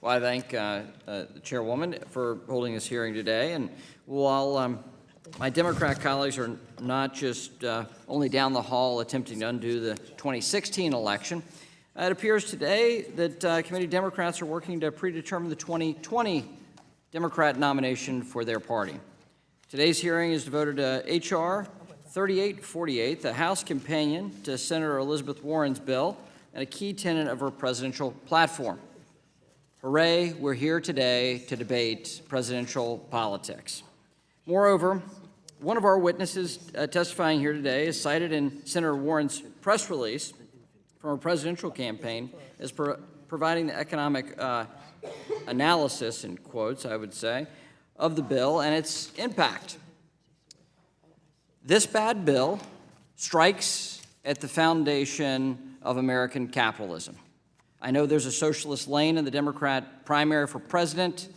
Well, I thank the Chairwoman for holding this hearing today. And while my Democrat colleagues are not just only down the hall attempting to undo the 2016 election, it appears today that committee Democrats are working to predetermine the 2020 Democrat nomination for their party. Today's hearing is devoted to H.R. 3848, the House companion to Senator Elizabeth Warren's bill and a key tenet of her presidential platform. Hooray, we're here today to debate presidential politics. Moreover, one of our witnesses testifying here today is cited in Senator Warren's press release from her presidential campaign as providing the economic analysis, in quotes, I would say, of the bill and its impact. This bad bill strikes at the foundation of American capitalism. I know there's a socialist lane in the Democrat primary for president.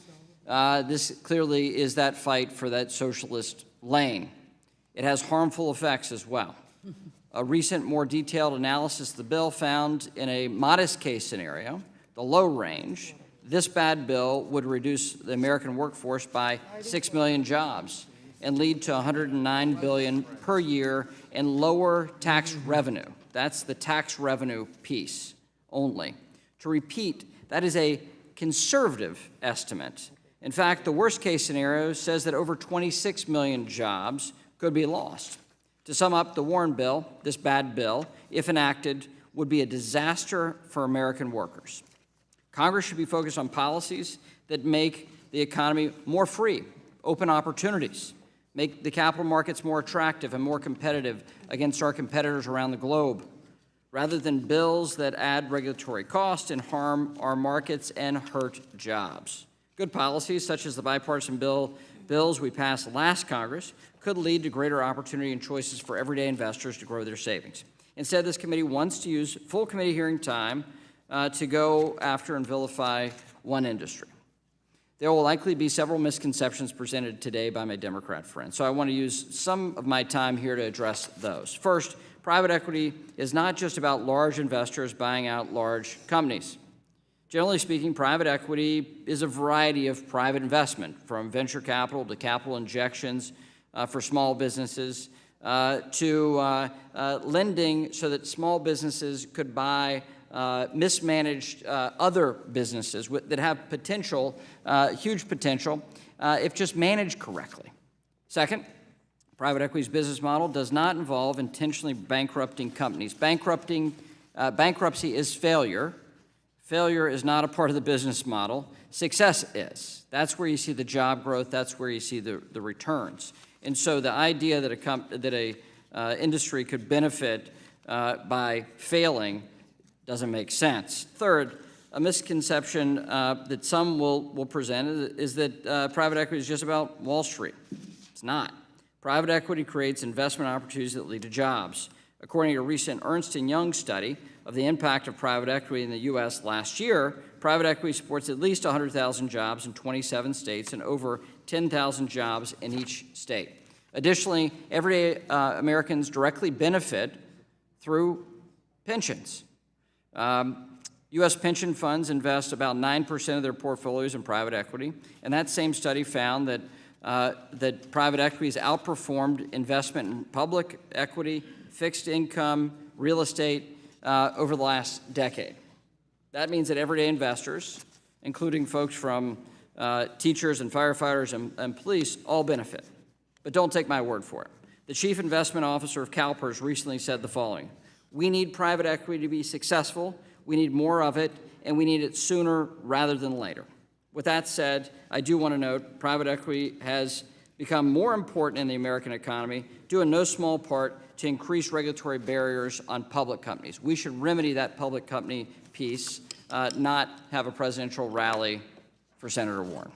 This clearly is that fight for that socialist lane. It has harmful effects as well. A recent, more detailed analysis of the bill found in a modest case scenario, the low range, this bad bill would reduce the American workforce by 6 million jobs and lead to $109 billion per year in lower tax revenue. That's the tax revenue piece only. To repeat, that is a conservative estimate. In fact, the worst case scenario says that over 26 million jobs could be lost. To sum up, the Warren bill, this bad bill, if enacted, would be a disaster for American workers. Congress should be focused on policies that make the economy more free, open opportunities, make the capital markets more attractive and more competitive against our competitors around the globe, rather than bills that add regulatory costs and harm our markets and hurt jobs. Good policies, such as the bipartisan bills we passed last Congress, could lead to greater opportunity and choices for everyday investors to grow their savings. Instead, this committee wants to use full committee hearing time to go after and vilify one industry. There will likely be several misconceptions presented today by my Democrat friends, so I want to use some of my time here to address those. First, private equity is not just about large investors buying out large companies. Generally speaking, private equity is a variety of private investment, from venture capital to capital injections for small businesses to lending so that small businesses could buy mismanaged other businesses that have potential, huge potential, if just managed correctly. Second, private equity's business model does not involve intentionally bankrupting companies. Bankruptcy is failure. Failure is not a part of the business model. Success is. That's where you see the job growth. That's where you see the returns. And so the idea that a industry could benefit by failing doesn't make sense. Third, a misconception that some will present is that private equity is just about Wall Street. It's not. Private equity creates investment opportunities that lead to jobs. According to a recent Ernst & Young study of the impact of private equity in the U.S. last year, private equity supports at least 100,000 jobs in 27 states and over 10,000 jobs in each state. Additionally, everyday Americans directly benefit through pensions. U.S. pension funds invest about 9% of their portfolios in private equity, and that same study found that private equity has outperformed investment in public equity, fixed income, real estate over the last decade. That means that everyday investors, including folks from teachers and firefighters and police, all benefit. But don't take my word for it. The chief investment officer of CalPERS recently said the following: "We need private equity to be successful, we need more of it, and we need it sooner rather than later." With that said, I do want to note private equity has become more important in the American economy, due in no small part to increased regulatory barriers on public companies. We should remedy that public company piece, not have a presidential rally for Senator Warren.